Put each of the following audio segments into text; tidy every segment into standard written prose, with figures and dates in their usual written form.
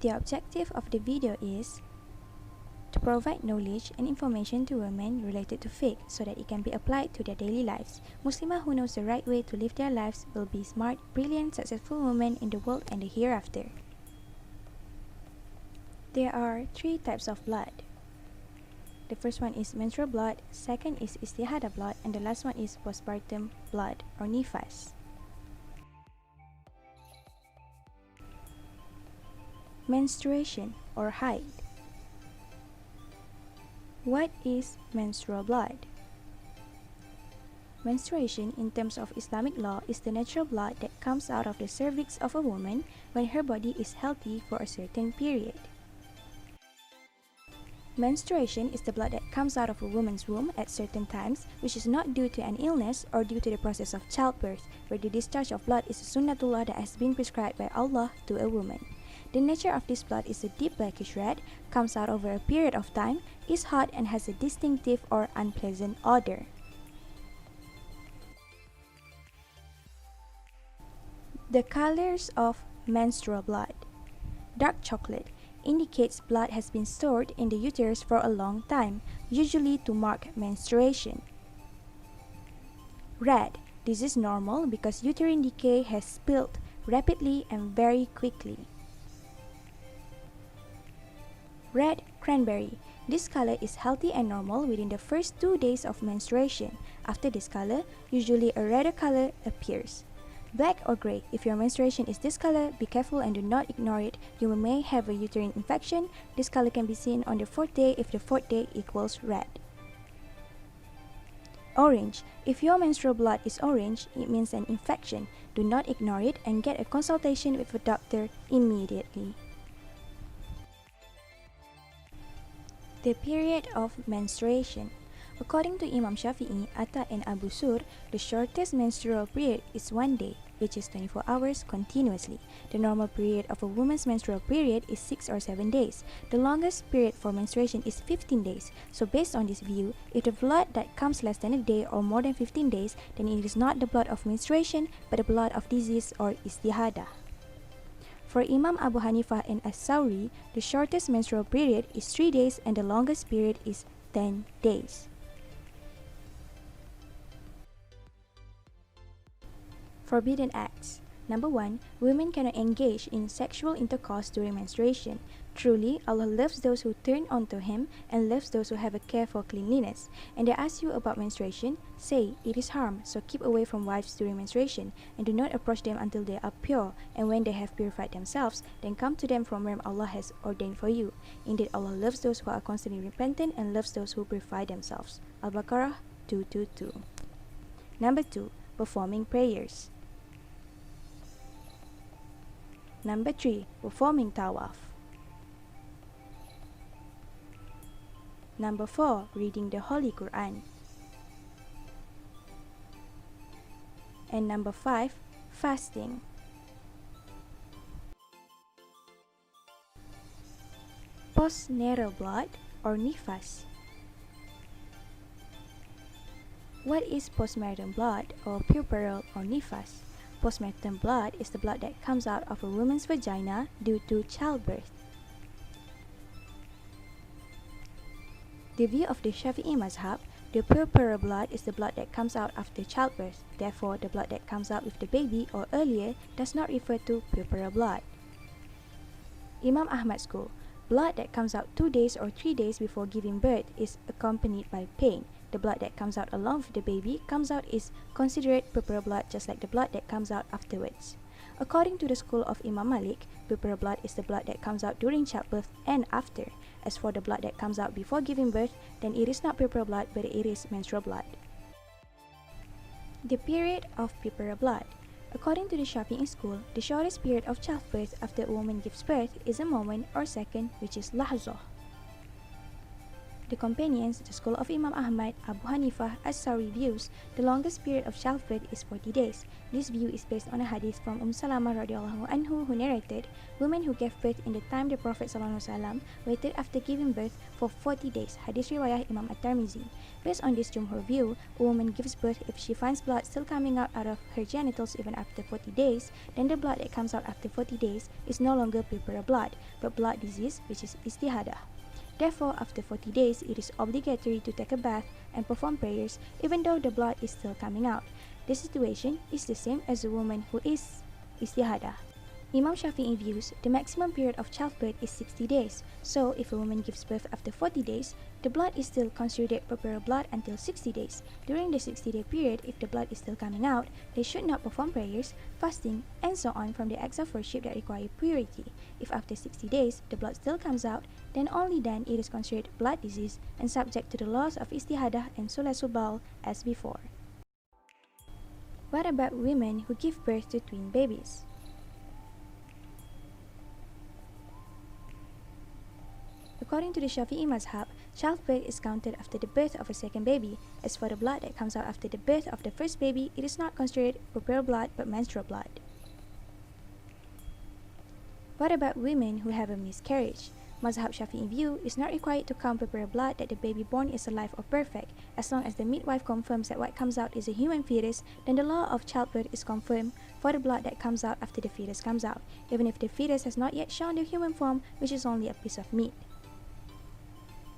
The objective of the video is to provide knowledge and information to women related to fiqh so that it can be applied to their daily lives. Muslimah who knows the right way to live their lives will be smart, brilliant, successful women in the world and the hereafter. There are 3 types of blood. The first one is menstrual blood, second is istihadah blood, and the last one is postpartum blood or nifas. Menstruation or haid. What is menstrual blood? Menstruation in terms of Islamic law is the natural blood that comes out of the cervix of a woman when her body is healthy for a certain period. Menstruation is the blood that comes out of a woman's womb at certain times, which is not due to an illness or due to the process of childbirth, where the discharge of blood is a sunnatullah that has been prescribed by Allah to a woman. The nature of this blood is a deep blackish red, comes out over a period of time, is hot and has a distinctive or unpleasant odor. The colors of menstrual blood. Dark chocolate indicates blood has been stored in the uterus for a long time, usually to mark menstruation. Red. This is normal because uterine decay has spilled rapidly and very quickly. Red cranberry. This color is healthy and normal within the first 2 days of menstruation. After this color, usually a redder color appears. Black or gray. If your menstruation is this color, be careful and do not ignore it. You may have a uterine infection. This color can be seen on the 4th day if the 4th day equals red. Orange. If your menstrual blood is orange, it means an infection. Do not ignore it and get a consultation with a doctor immediately. The period of menstruation. According to Imam Shafi'i, Atta and Abu Sur, the shortest menstrual period is 1 day, which is 24 hours continuously. The normal period of a woman's menstrual period is 6 or 7 days. The longest period for menstruation is 15 days. So based on this view, if the blood that comes less than a day or more than 15 days, then it is not the blood of menstruation, but the blood of disease or istihadah. For Imam Abu Hanifah and As-Sawri, the shortest menstrual period is 3 days and the longest period is 10 days. Forbidden acts. Number 1. Women cannot engage in sexual intercourse during menstruation. Truly, Allah loves those who turn unto Him and loves those who have a care for cleanliness. And they ask you about menstruation, say, it is haram, so keep away from wives during menstruation, and do not approach them until they are pure, and when they have purified themselves, then come to them from where Allah has ordained for you. Indeed, Allah loves those who are constantly repentant and loves those who purify themselves. Al-Baqarah 222. Number 2. Performing prayers. Number 3. Performing tawaf. Number 4. Reading the Holy Quran. And number 5. Fasting. Postnatal blood or nifas. What is postpartum blood or puerperal or nifas? Postpartum blood is the blood that comes out of a woman's vagina due to childbirth. The view of the Shafi'i mazhab, the puerperal blood is the blood that comes out after childbirth. Therefore, the blood that comes out with the baby or earlier does not refer to puerperal blood. Imam Ahmad school, blood that comes out 2 days or 3 days before giving birth is accompanied by pain. The blood that comes out along with the baby comes out is considered puerperal blood, just like the blood that comes out afterwards. According to the school of Imam Malik, puerperal blood is the blood that comes out during childbirth and after. As for the blood that comes out before giving birth, then it is not puerperal blood, but it is menstrual blood. The period of puerperal blood. According to the Shafi'i school, the shortest period of childbirth after a woman gives birth is a moment or second, which is lahzah. The companions, the school of Imam Ahmad, Abu Hanifah, As-Sawri views, the longest period of childbirth is 40 days. This view is based on a hadith from Salamah radiallahu anhu who narrated, women who gave birth in the time the Prophet ﷺ waited after giving birth for 40 days. Hadith riwayah Imam At-Tirmizi. Based on this Jumhur view, a woman gives birth if she finds blood still coming out of her genitals even after 40 days, then the blood that comes out after 40 days is no longer puerperal blood, but blood disease, which is istihadah. Therefore, after 40 days, it is obligatory to take a bath and perform prayers even though the blood is still coming out. This situation is the same as a woman who is istihadah. Imam Shafi'i views the maximum period of childbirth is 60 days. So, if a woman gives birth after 40 days, the blood is still considered puerperal blood until 60 days. During the 60-day period, if the blood is still coming out, they should not perform prayers, fasting, and so on from the acts of worship that require purity. If after 60 days, the blood still comes out, then only then it is considered blood disease and subject to the laws of istihadah and sulasul bawl as before. What about women who give birth to twin babies? According to the Shafi'i mazhab, childbirth is counted after the birth of a second baby. As for the blood that comes out after the birth of the first baby, it is not considered puerperal blood but menstrual blood. What about women who have a miscarriage? Mazhab Shafi'i view is not required to count puerperal blood that the baby born is alive or perfect. As long as the midwife confirms that what comes out is a human fetus, then the law of childbirth is confirmed for the blood that comes out after the fetus comes out, even if the fetus has not yet shown the human form, which is only a piece of meat.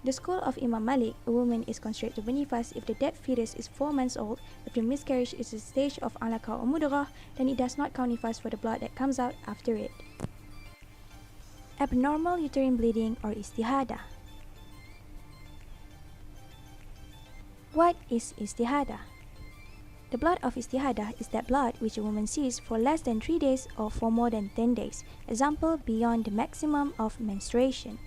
The school of Imam Malik, a woman is considered to be nifas if the dead fetus is 4 months old. If the miscarriage is a stage of alaka or mudrah, then it does not count nifas for the blood that comes out after it. Abnormal uterine bleeding or istihadah. What is istihadah? The blood of istihadah is that blood which a woman sees for less than 3 days or for more than 10 days. Example, beyond the maximum of menstruation.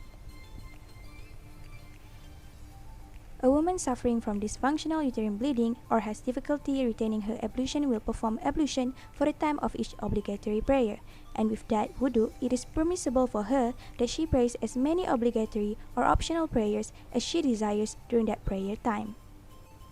A woman suffering from dysfunctional uterine bleeding or has difficulty retaining her ablution will perform ablution for the time of each obligatory prayer. And with that wudu, it is permissible for her that she prays as many obligatory or optional prayers as she desires during that prayer time.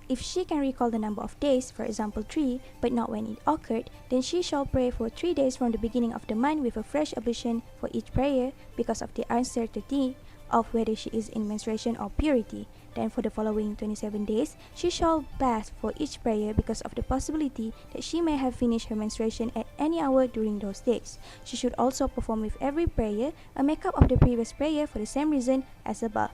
If she can recall the number of days, for example 3, but not when it occurred, then she shall pray for 3 days from the beginning of the month with a fresh ablution for each prayer because of the uncertainty of whether she is in menstruation or purity. Then for the following 27 days, she shall bath for each prayer because of the possibility that she may have finished her menstruation at any hour during those days. She should also perform with every prayer a makeup of the previous prayer for the same reason as above.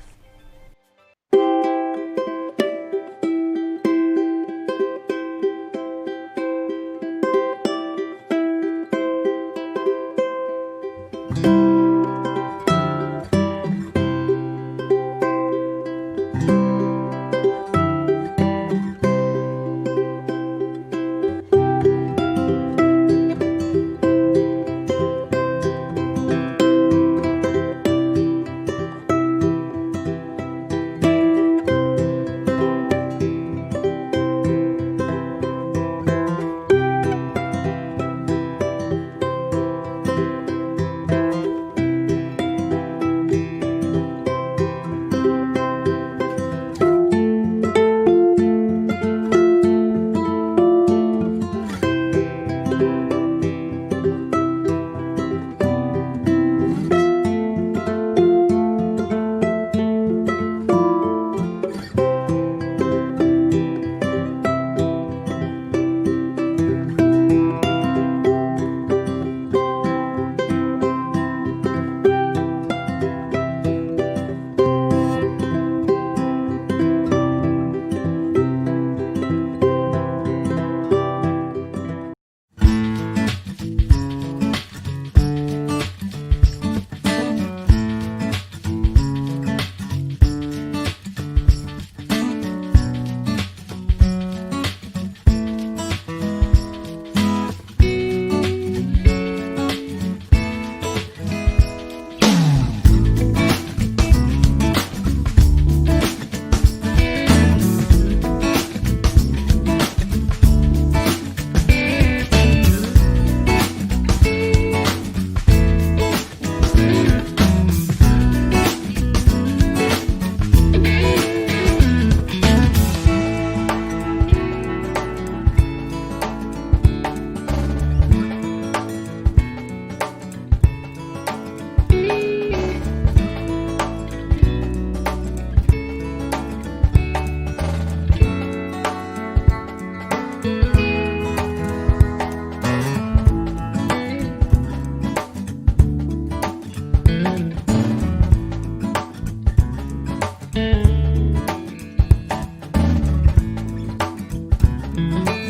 wabarakatuh.